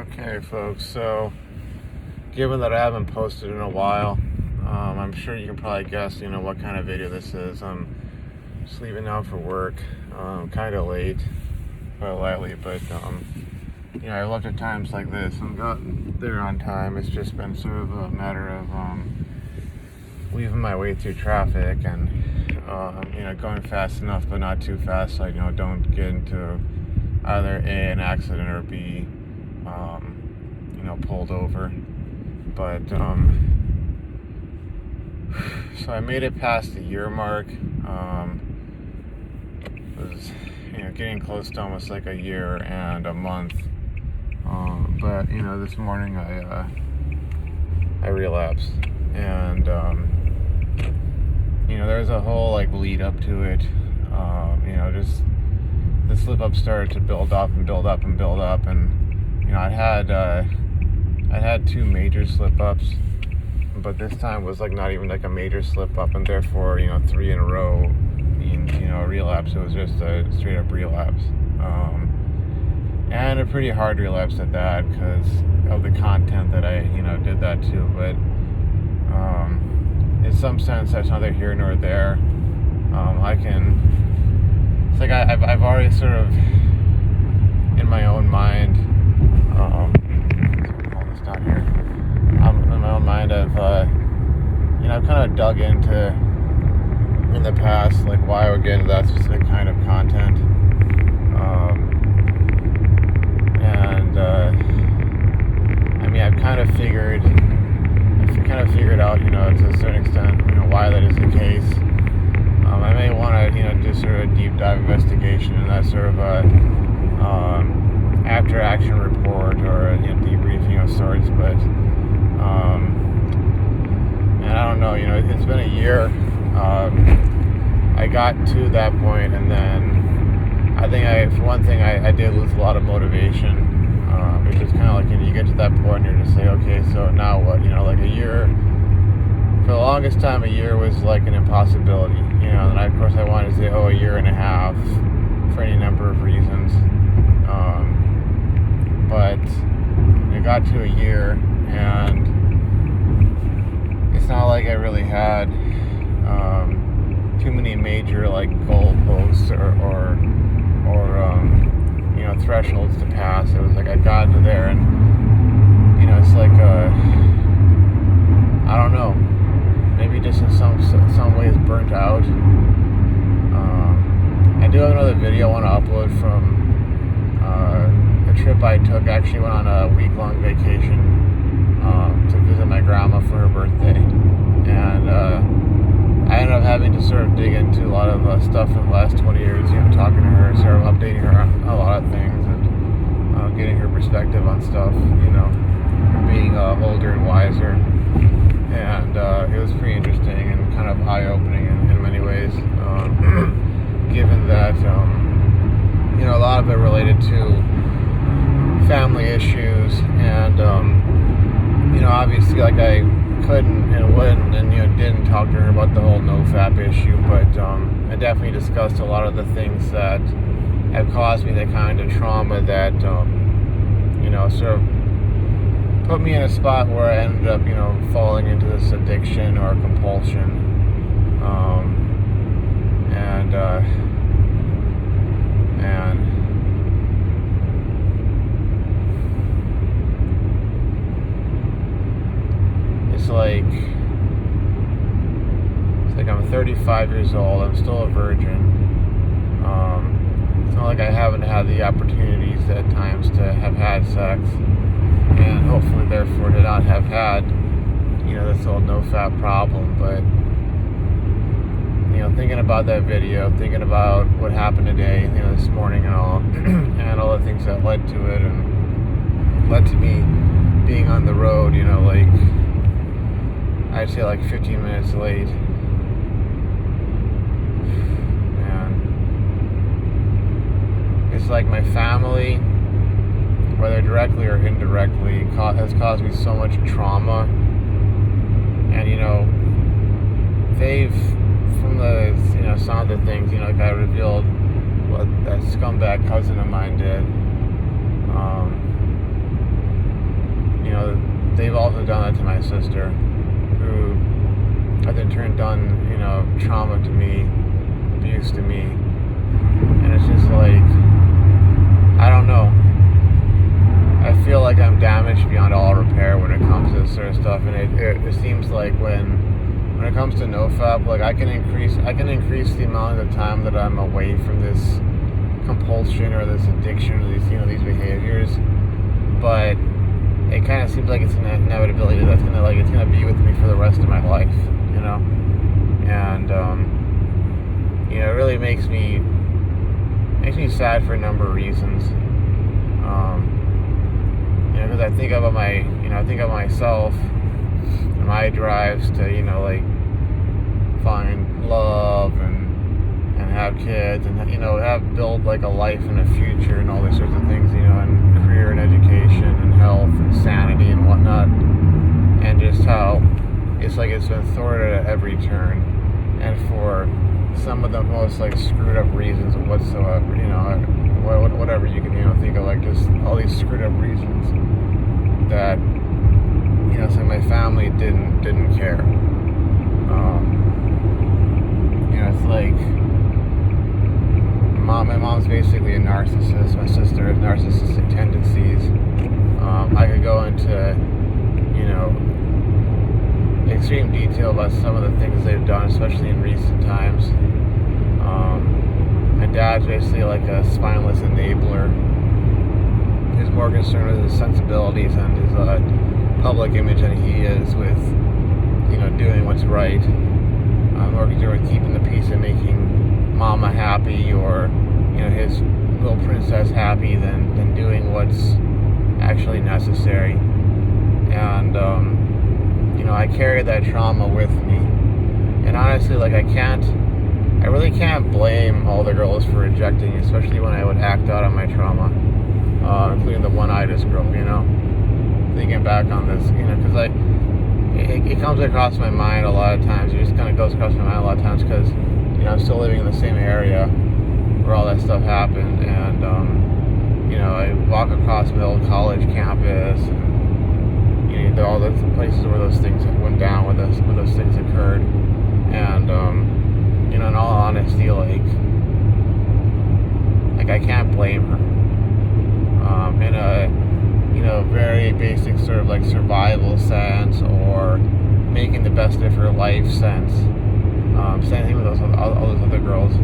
Okay, folks, so given that I haven't posted in a while, I'm sure you can probably guess, what kind of video this is. I'm just leaving now for work, kind of late, quite lightly, but, I've looked at times like this and gotten there on time. It's just been sort of a matter of weaving my way through traffic and, going fast enough but not too fast so I, don't get into either A, an accident, or B, pulled over. But so I made it past the year mark. It was getting close to almost like a year and a month. But this morning I relapsed, and there's a whole lead up to it. Just the slip up started to build up and build up and build up, and I'd had two major slip ups, but this time was not even a major slip up, and therefore three in a row means a relapse. It was just a straight up relapse, and a pretty hard relapse at that because of the content that I did that too. But in some sense that's neither here nor there. I've already sort of in my own mind, hold this down here. In my own mind, I've kind of dug into in the past why I would get into that specific kind of content, I've kind of figured out to a certain extent why that is the case. I may want to do sort of a deep dive investigation and that sort of a after action report or a debriefing of sorts, but and I don't know, it's been a year. I got to that point, and then I think for one thing I did lose a lot of motivation. It's just kind of you get to that point and you're just saying, okay, so now what? A year, for the longest time, a year was an impossibility, and of course I wanted to say, a year and a half for any number of reasons, but it got to a year, and it's not like I really had too many major goalposts or thresholds to pass. It was I'd gotten to there, and it's I don't know, maybe just in some ways burnt out. I do have another video I want to upload from a trip I took. I actually went on a week-long vacation to visit my grandma for her birthday, and I ended up having to sort of dig into a lot of stuff in the last 20 years, talking to her, sort of updating her on a lot of things, and getting her perspective on stuff, being older and wiser. And it was pretty interesting and kind of eye-opening in many ways, given that, a lot of it related to family issues, and, obviously, I couldn't and wouldn't and, didn't talk to her about the whole Nofap issue, but I definitely discussed a lot of the things that have caused me the kind of trauma that, sort of put me in a spot where I ended up, falling into this addiction or compulsion. And it's I'm 35 years old. I'm still a virgin. It's not like I haven't had the opportunities at times to have had sex, and hopefully therefore to not have had this whole Nofap problem. But thinking about that video, thinking about what happened today, this morning and all and all the things that led to it and led to me being on the road, I'd say 15 minutes late. And it's my family, whether directly or indirectly, has caused me so much trauma. And they've, from the some of the things I revealed what that scumbag cousin of mine did, they've also done that to my sister, who has in turn done, trauma to me, abuse to me. And it's just like, I don't know. I feel like I'm damaged beyond all repair when it comes to this sort of stuff. And it seems like when it comes to Nofap, like I can increase the amount of time that I'm away from this compulsion or this addiction or these behaviors. But it kind of seems like it's an inevitability that's it's gonna be with me for the rest of my life, and it really makes me sad for a number of reasons, because I think about myself and my drives to find love and have kids and have build like a life and a future and all these sorts of things, and career and education and health and sanity and whatnot, and just how it's been thwarted at every turn, and for some of the most screwed up reasons whatsoever, whatever you can think of, just all these screwed up reasons that so my family didn't care. It's like my mom's basically a narcissist. My sister has narcissistic tendencies. I could go into extreme detail about some of the things they've done, especially in recent times. My dad's basically like a spineless enabler. He's more concerned with his sensibilities and his public image than he is with doing what's right. More concerned with keeping the peace and making mama happy or his little princess happy than doing what's actually necessary. And I carry that trauma with me, and honestly I really can't blame all the girls for rejecting me, especially when I would act out on my trauma, including the one-eyedest girl, thinking back on this, because it comes across my mind a lot of times. It just kind of goes across my mind a lot of times because I'm still living in the same area where all that stuff happened, and I walk across my old college campus, and all the places where those things went down, where those things occurred, and in all honesty, I can't blame her. In a very basic sort of survival sense or making the best of her life sense. Same thing with all those other girls.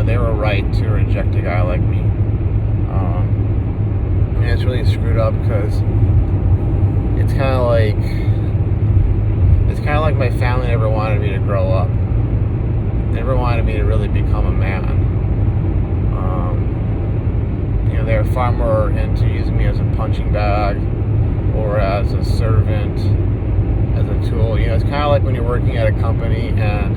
They were right to reject a guy like me. It's really screwed up because it's kind of like my family never wanted me to grow up. They never wanted me to really become a man. They were far more into using me as a punching bag or as a servant, as a tool. It's kind of like when you're working at a company and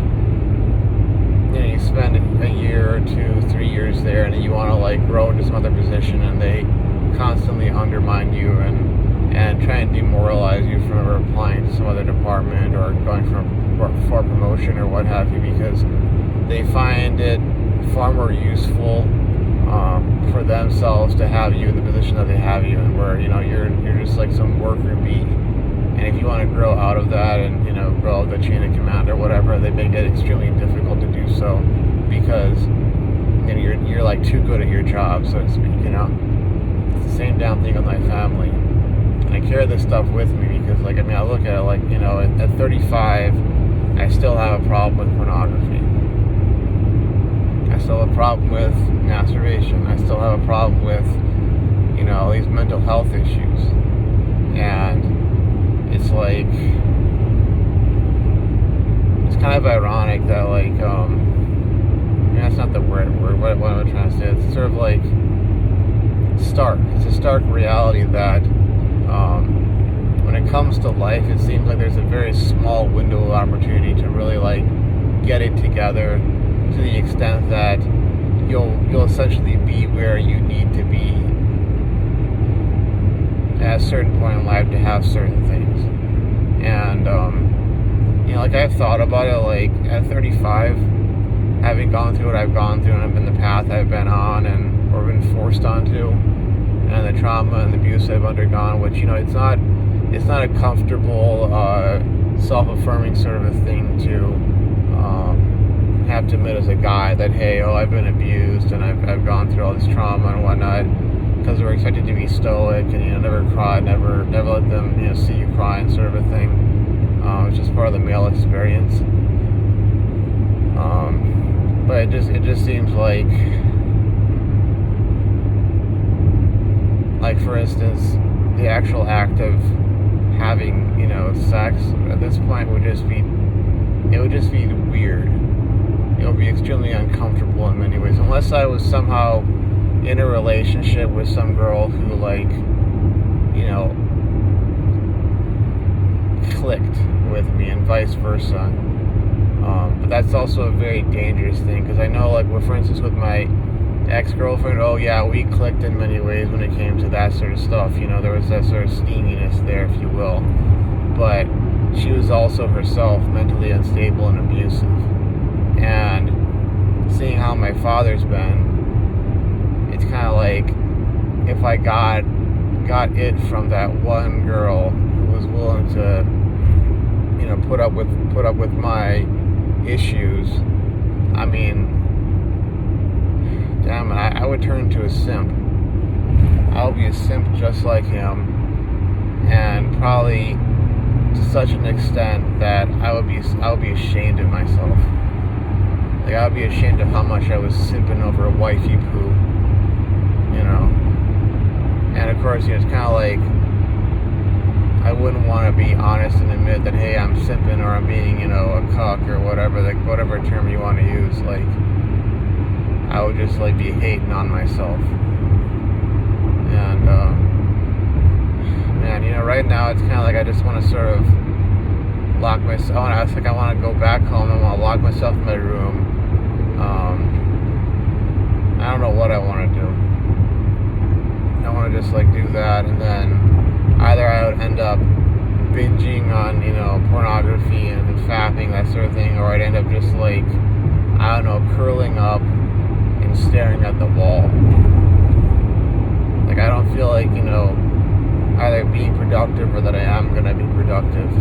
you spend a year or 2, 3 years there, and then you want to grow into some other position, and they constantly undermine you and try and demoralize you from ever applying to some other department or going for promotion or what have you, because they find it far more useful for themselves to have you in the position that they have you in, where you're just like some worker bee, and if you want to grow out of that and grow out the chain of command or whatever, they make it extremely difficult to do so because you're too good at your job, so to speak. It's the same damn thing with my family, and I carry this stuff with me because I look at it at 35 I still have a problem with pornography. I still have a problem with masturbation. I still have a problem with, these mental health issues. And it's it's kind of ironic that that's not the word. What am I trying to say? It's sort of stark. It's a stark reality that when it comes to life, it seems like there's a very small window of opportunity to really get it together, to the extent that you'll essentially be where you need to be at a certain point in life to have certain things. And I've thought about it at 35, having gone through what I've gone through and been the path I've been on or been forced onto, and the trauma and the abuse I've undergone, which, it's not a comfortable, self-affirming sort of a thing to have to admit as a guy that, hey, I've been abused and I've gone through all this trauma and whatnot, because we're expected to be stoic and, never cry, never let them, see you crying, sort of a thing. It's just part of the male experience. But it just seems like for instance, the actual act of having, sex at this point would just be weird. It would be extremely uncomfortable in many ways, unless I was somehow in a relationship with some girl who, clicked with me and vice versa. But that's also a very dangerous thing, because I know, for instance, with my ex-girlfriend, oh yeah, we clicked in many ways when it came to that sort of stuff. There was that sort of steaminess there, if you will. But she was also herself mentally unstable and abusive. And seeing how my father's been, it's kind of like, if I got it from that one girl who was willing to, put up with my issues, I mean, damn it, I would turn into a simp. I'll be a simp just like him, and probably to such an extent that I would be ashamed of myself. I would be ashamed of how much I was simping over a wifey poo, And of course, it's kind of like, I wouldn't want to be honest and admit that, hey, I'm simping or I'm being, a cuck or whatever, term you want to use. I would just be hating on myself. And man, right now it's kind of like I just want to sort of lock myself. I want to go back home. I want to lock myself in my room. I don't know what I want to do. I want to just do that, and then either I would end up binging on pornography and fapping, that sort of thing, or I'd end up just curling up and staring at the wall. I don't feel like either being productive or that I am going to be productive,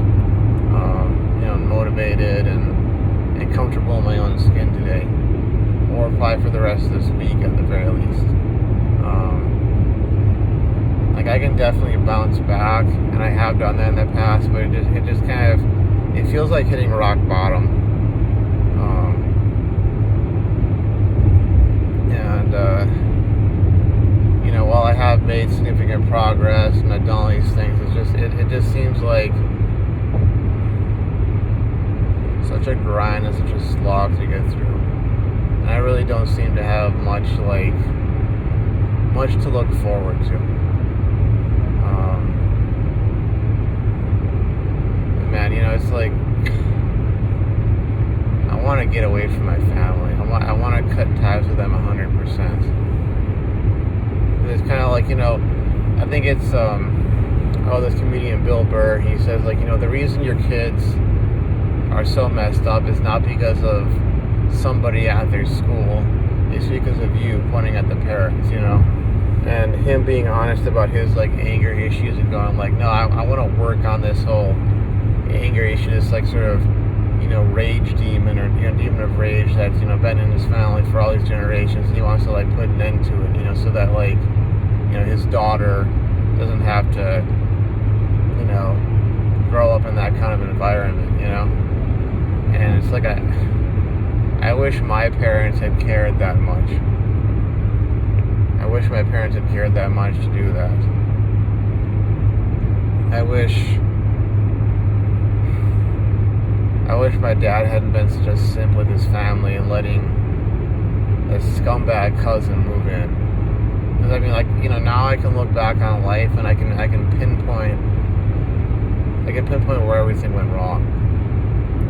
motivated and comfortable in my own skin today, or probably for the rest of this week at the very least. I can definitely bounce back, and I have done that in the past, but it just kind of, it feels like hitting rock bottom. While I have made significant progress and I've done all these things, it just seems like such a grind and such a slog to get through. And I really don't seem to have much to look forward to. Man, it's I want to get away from my family. I want to cut ties with them 100%. It's kind of I think it's this comedian Bill Burr, he says the reason your kids are so messed up is not because of somebody at their school, it's because of you pointing at the parents, and him being honest about his anger issues and going no, I want to work on this whole anger issue, this sort of rage demon, or demon of rage that's been in his family for all these generations, and he wants to put an end to it, so that his daughter doesn't have to grow up in that kind of environment, and it's I wish my parents had cared that much. I wish my parents had cared that much to do that. I wish my dad hadn't been such a simp with his family and letting a scumbag cousin move in. Because now I can look back on life and I can pinpoint where everything went wrong.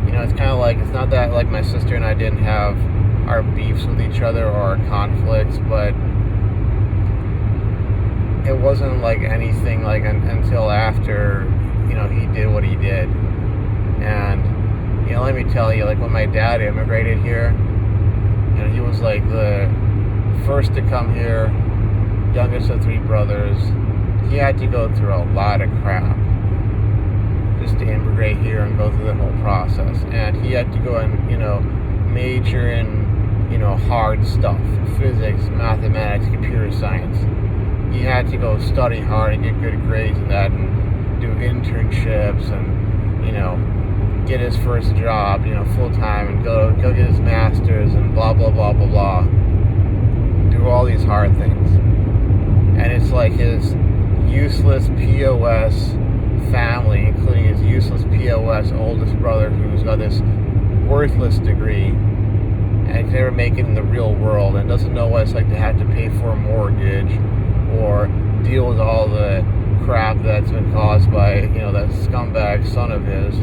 It's kind of it's not that my sister and I didn't have our beefs with each other or our conflicts, but it wasn't anything until after he did what he did. And let me tell you, when my dad immigrated here, he was the first to come here, youngest of 3 brothers. He had to go through a lot of crap just to immigrate here and go through the whole process. And he had to go and, major in, hard stuff, physics, mathematics, computer science. He had to go study hard and get good grades in that and do internships and, get his first job, full time, and go get his master's and blah, blah, blah, blah, blah. Do all these hard things. And it's like his useless POS family, including his useless POS oldest brother who's got this worthless degree and can never make it in the real world and doesn't know what it's like to have to pay for a mortgage or deal with all the crap that's been caused by, that scumbag son of his,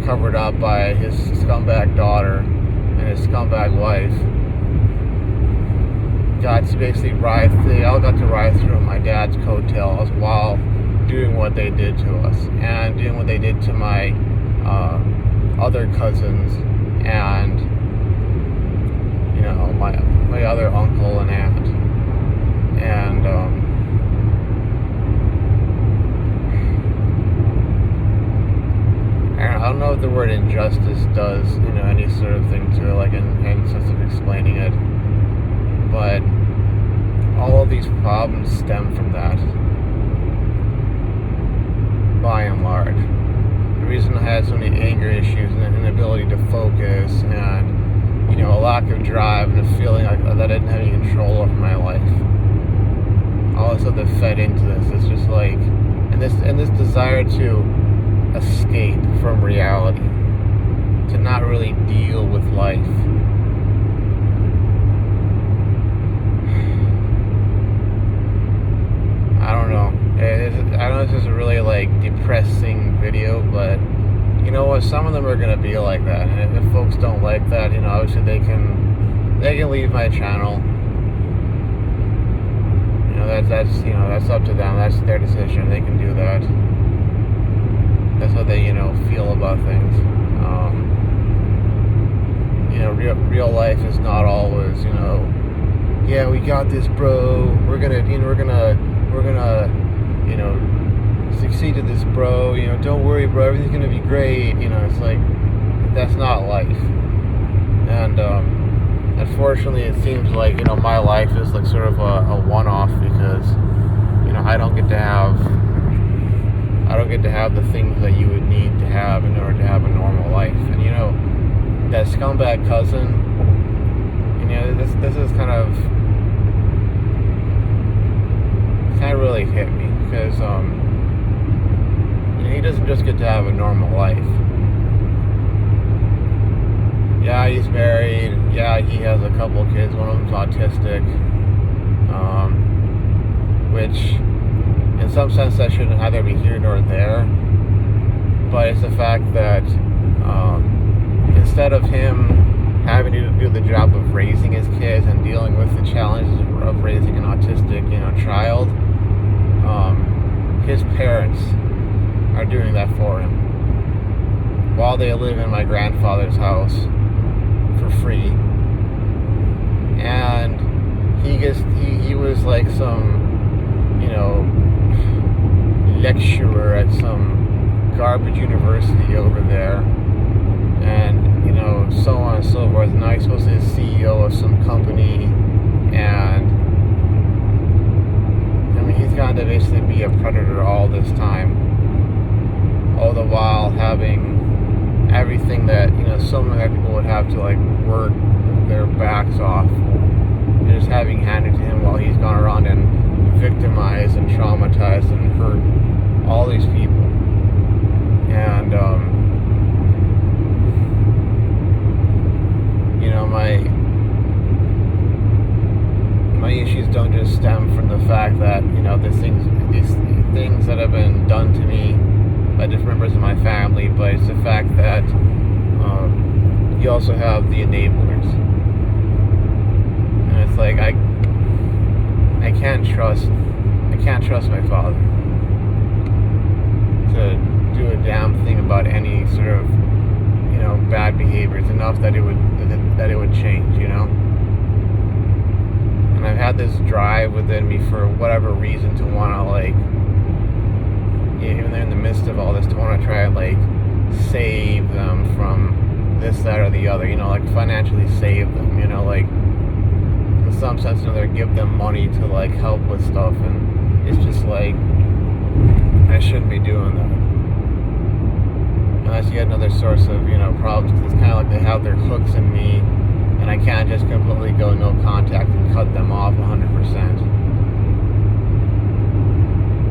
covered up by his scumbag daughter and his scumbag wife. Got to basically they all got to ride through my dad's coattails while doing what they did to us and doing what they did to my other cousins and my other uncle and aunt. And I don't know if the word injustice does any sort of thing to it, like in sense of explaining it, but all of these problems stem from that, by and large. The reason I had so many anger issues and an inability to focus and a lack of drive and a feeling like that I didn't have any control over my life, all this stuff that fed into this. It's just like, and this desire to escape from reality, to not really deal with life. I don't know. I know this is a really depressing video, but you know what? Some of them are gonna be like that, and if folks don't like that, obviously they can leave my channel. That's up to them. That's their decision. They can do that. That's how they feel about things. Real life is not always yeah, we got this, bro. We're gonna succeed at this, bro. Don't worry, bro. Everything's gonna be great. It's like, that's not life. And unfortunately, it seems like my life is like sort of a one-off because I don't get to have the things that you would need to have in order to have a normal life. And that scumbag cousin, this is kind of really hit me because he doesn't just get to have a normal life. Yeah, he's married. Yeah, he has a couple kids. One of them's autistic, which in some sense that shouldn't either be here nor there. But it's the fact that instead of him having to do the job of raising his kids and dealing with the challenges of raising an autistic, child, his parents are doing that for him while they live in my grandfather's house for free. And he was like some lecturer at some garbage university over there, and so on and so forth. Now he's supposed to be the CEO of some company, and he's got to basically be a predator all this time, all the while having everything that so many people would have to work their backs off, and just having handed to him while he's gone around and victimized and traumatized and hurt all these people. And my issues don't just stem from the fact that these things that have been done to me by different members of my family, but it's the fact that you also have the enablers. And it's like I can't trust my father to do a damn thing about any sort of bad behavior. It's enough that it would change, and I'm had this drive within me for whatever reason to want to, like, even in the midst of all this, to want to try and, like, save them from this, that, or the other, you know, like, financially save them, you know, like, in some sense or another, give them money to, like, help with stuff, and it's just, like, I shouldn't be doing that. And that's yet another source of, you know, problems, because it's kind of like they have their hooks in me, and I can't just completely go no contact and cut them off 100%.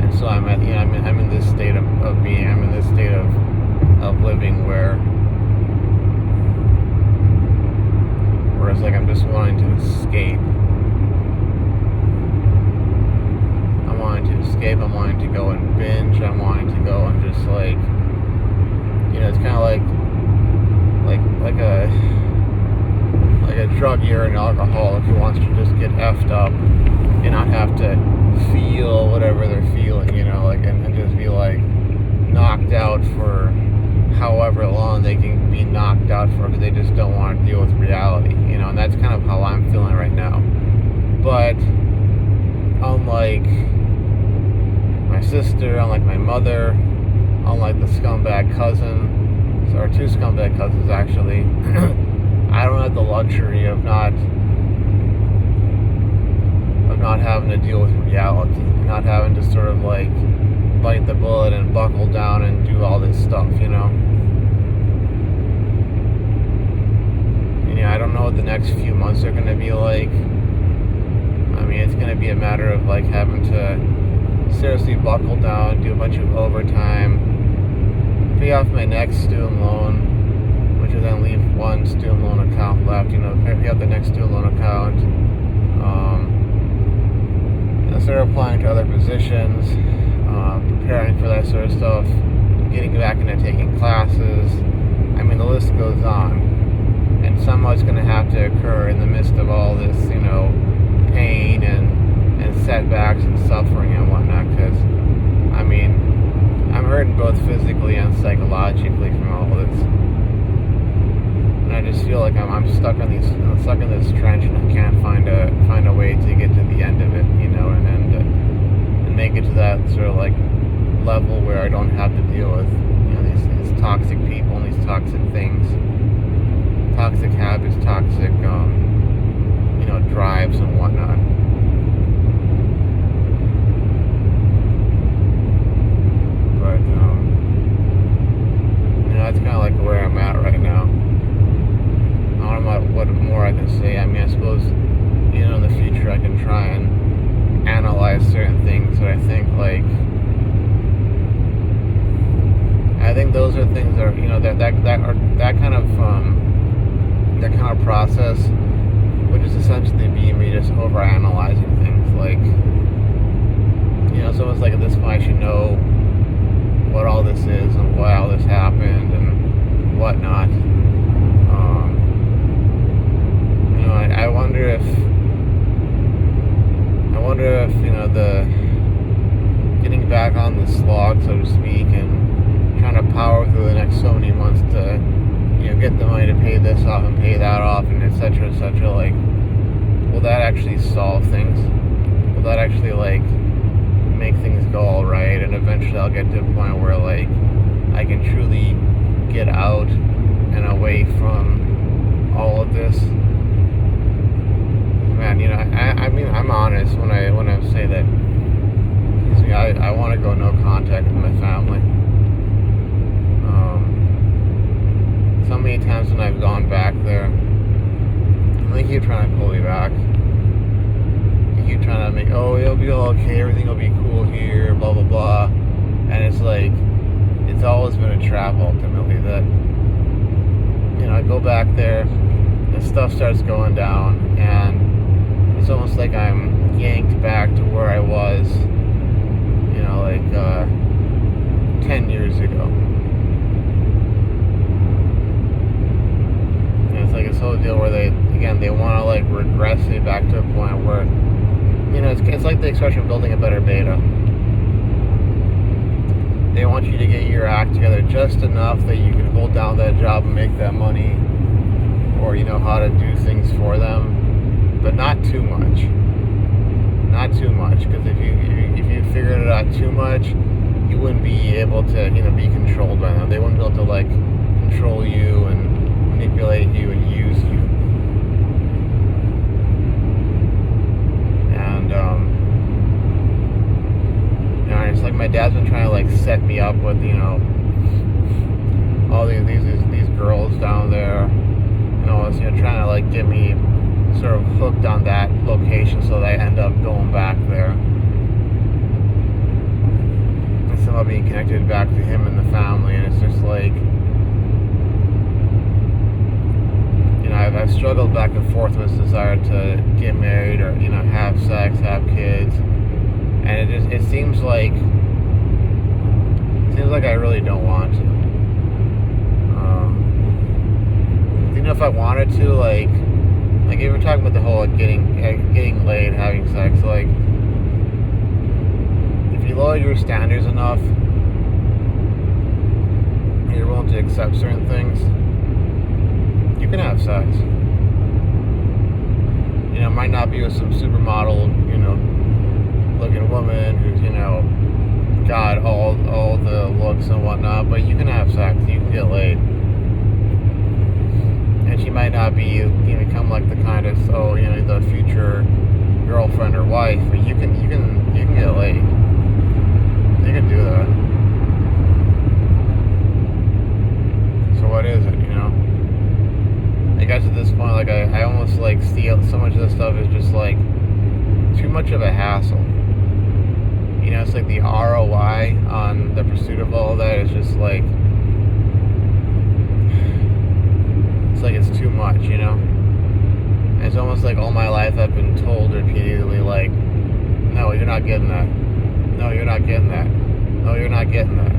And so I'm at, you know, I'm in this state of being, I'm in this state of living where it's like I'm just wanting to escape. I'm wanting to escape. I'm wanting to go and binge. I'm wanting to go and just, like, you know, it's kind of like a druggie or an alcoholic who wants to just get effed up and not have to feel whatever they're feeling, you know, like, and just be, like, knocked out for however long they can be knocked out for, because they just don't want to deal with reality, you know. And that's kind of how I'm feeling right now. But unlike my sister, unlike my mother, unlike the scumbag cousin, or two scumbag cousins actually, I don't have the luxury of not having to deal with reality, not having to sort of, like, bite the bullet and buckle down and do all this stuff, you know. And yeah, I don't know what the next few months are going to be like. I mean, it's going to be a matter of, like, having to seriously buckle down, do a bunch of overtime, pay off my next student loan, which will then leave one student loan account left, you know, pay off the next student loan account, and start applying to other positions, preparing for that sort of stuff, getting back into taking classes. I mean, the list goes on. And somehow it's going to have to occur in the midst of all this, you know, pain and setbacks and suffering and whatnot. Because, I mean, I'm hurting both physically and psychologically from all this. And I just feel like I'm stuck in this trench, and I can't find a way to get to the end of it, you know, and make it to that sort of, like, level where I don't have to deal with, you know, these toxic people and these toxic things, toxic habits, toxic, you know, drives and whatnot. But, you know, that's kind of like where I'm at right now. I don't know what more I can say. I mean, I suppose, you know, in the future I can try and analyze certain things, but I think, like, those are things that are, you know, that kind of process would just essentially be me just overanalyzing things. Like, you know, it's almost like at this point I should know what all this is and why all this happened and whatnot. You know, I wonder if you know, the getting back on the slog, so to speak, and trying to power through the next so many months to, you know, get the money to pay this off and pay that off and etc., like, will that actually solve things? Will that actually, like, make things go all right, and eventually I'll get to a point where, like, I can truly get out and away from all of this? Man, you know, I mean, I'm honest when I say that, I want to go no contact with my family. So many times when I've gone back there, they keep trying to pull me back. They keep trying to make, oh, it'll be all okay, everything will be cool here, blah, blah, blah. And it's like, it's always been a trap, ultimately, that, you know, I go back there, and stuff starts going down, and it's almost like I'm yanked back to where I was, you know, like 10 years ago. And it's like this whole deal where they want to, like, regress me back to a point where, you know, it's like the expression building a better beta. They want you to get your act together just enough that you can hold down that job and make that money, or you know how to do things for them, but not too much. not too much, because if you figured it out too much, you wouldn't be able to, be controlled by them. They wouldn't be able to, like, control you and manipulate you and use you. And, it's like my dad's been trying to, like, set me up with, all these girls down there, trying to, like, get me sort of hooked on that location so that I end up going back there. And somehow being connected back to him and the family, and it's just like, I've struggled back and forth with this desire to get married or, have sex, have kids, and it seems like I really don't want to. If I wanted to, like if we're talking about the whole getting laid, having sex, like, if you lower your standards enough, and you're willing to accept certain things, you can have sex. It might not be with some supermodel, looking woman who's, got all the looks and whatnot, but you can have sex, you can get laid. And she might not be, become like the kind of, the future girlfriend or wife, but you can get laid. You can do that. So what is it, I guess at this point, like, I almost, like, see so much of this stuff is just, like, too much of a hassle. It's like the ROI on the pursuit of all of that is just, like, it's like it's too much, And it's almost like all my life I've been told repeatedly, like, no, you're not getting that. No, you're not getting that. No, you're not getting that.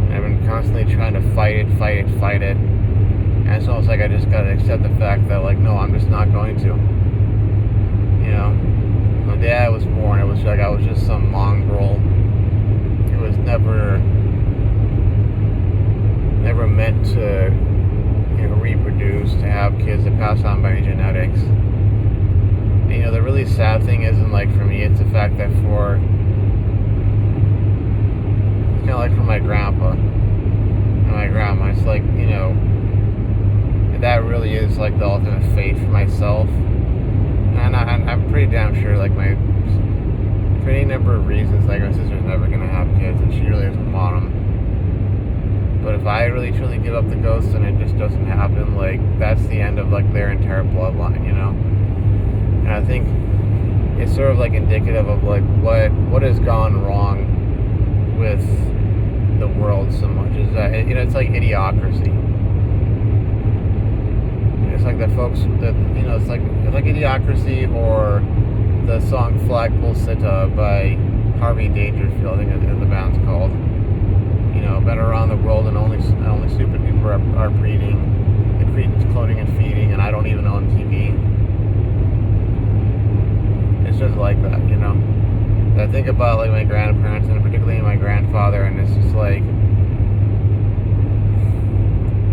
And I've been constantly trying to fight it. And it's almost like I just gotta accept the fact that, like, no, I'm just not going to. The day I was born, it was like I was just some mongrel. It was never meant to, reproduce, to have kids, to pass on my genetics. And, the really sad thing isn't, like, for me, it's the fact that it's kind of like for my grandpa and my grandma, it's like, that really is, like, the ultimate fate for myself. And I'm pretty damn sure, like, for any number of reasons, like, my sister's never going to have kids, and she really doesn't want them. But if I really truly give up the ghost and it just doesn't happen, like, that's the end of, like, their entire bloodline, And I think it's sort of, like, indicative of, like, what has gone wrong with the world so much is that, it's like idiocracy. It's like the folks that, it's like idiocracy, or the song Flagpole Sitta by Harvey Dangerfield, I think the band's called. Been around the world, and only stupid people are breeding, cloning and feeding, and I don't even own TV. It's just like that, I think about, like, my grandparents, and particularly my grandfather, and it's just like,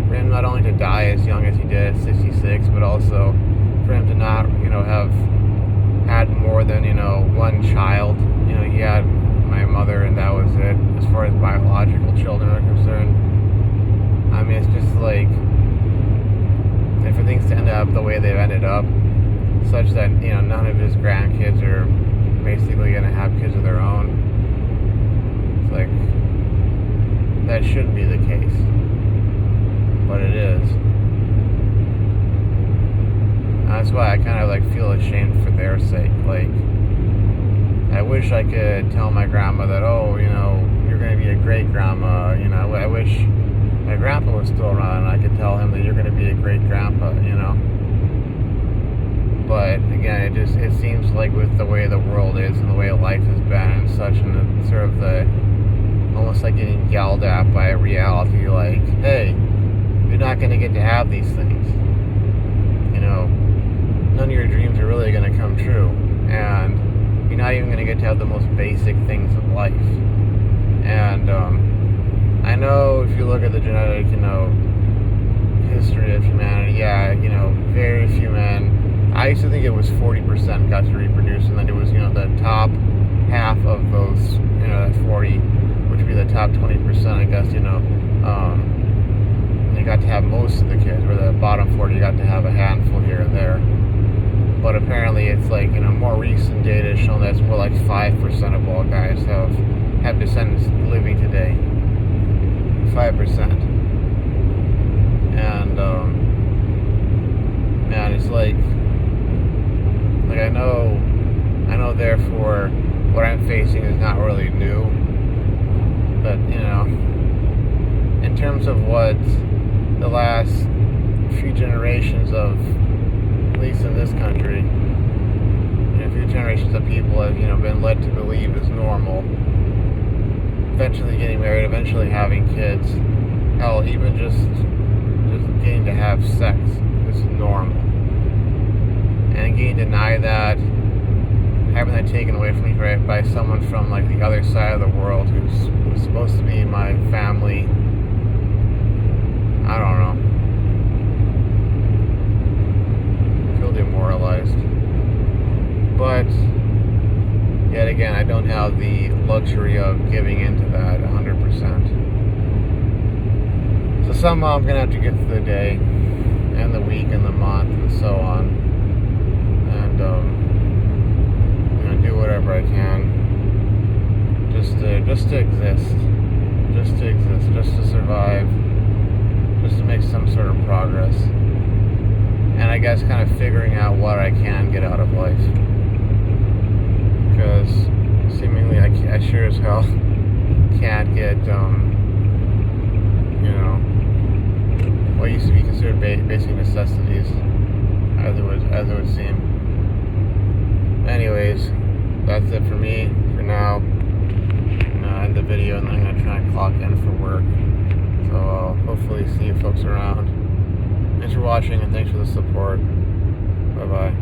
for him not only to die as young as he did at 66, but also for him to not, have had more than, one child. He had my mother, and that was it, as far as biological children are concerned. I mean, it's just like, and for things to end up the way they've ended up, such that, none of his grandkids are basically going to have kids of their own. It's like, that shouldn't be the case, but it is. That's why I kind of, like, feel ashamed for their sake. Like, I wish I could tell my grandma that, you're going to be a great grandma. I wish my grandpa was still around and I could tell him that you're going to be a great grandpa, But again, it seems like with the way the world is and the way life has been and such, and sort of the almost like getting yelled at by reality, like, hey, you're not going to get to have these things. None of your dreams are really going to come true, and you're not even going to get to have the most basic things of life. And I know if you look at the genetic, history of humanity, very few men. I used to think it was 40% got to reproduce, and then it was, the top half of those, that 40, which would be the top 20%, I guess, you got to have most of the kids, or the bottom 40, you got to have a handful here and there. But apparently it's like, more recent data has shown that it's more like 5% of all guys have descendants living today. 5%. And, man, it's like I know therefore what I'm facing is not really new. But, in terms of what the last few generations of, at least in this country, a few generations of people have, been led to believe is normal. Eventually getting married, eventually having kids, hell, even just getting to have sex is normal. And getting denied that, having that taken away from me by someone from like the other side of the world who's supposed to be my family, I don't know. I feel demoralized. But yet again, I don't have the luxury of giving into that 100%. So somehow I'm gonna have to get through the day and the week and the month and so on, and do whatever I can just to exist, just to survive, just to make some sort of progress, and I guess kind of figuring out what I can get out of life. Because seemingly I sure as hell can't get, what used to be considered basic necessities, as it would seem. Anyways, that's it for me for now. I'm gonna end the video, and then I'm gonna try and clock in for work. So I'll hopefully see you folks around. Thanks for watching, and thanks for the support. Bye bye.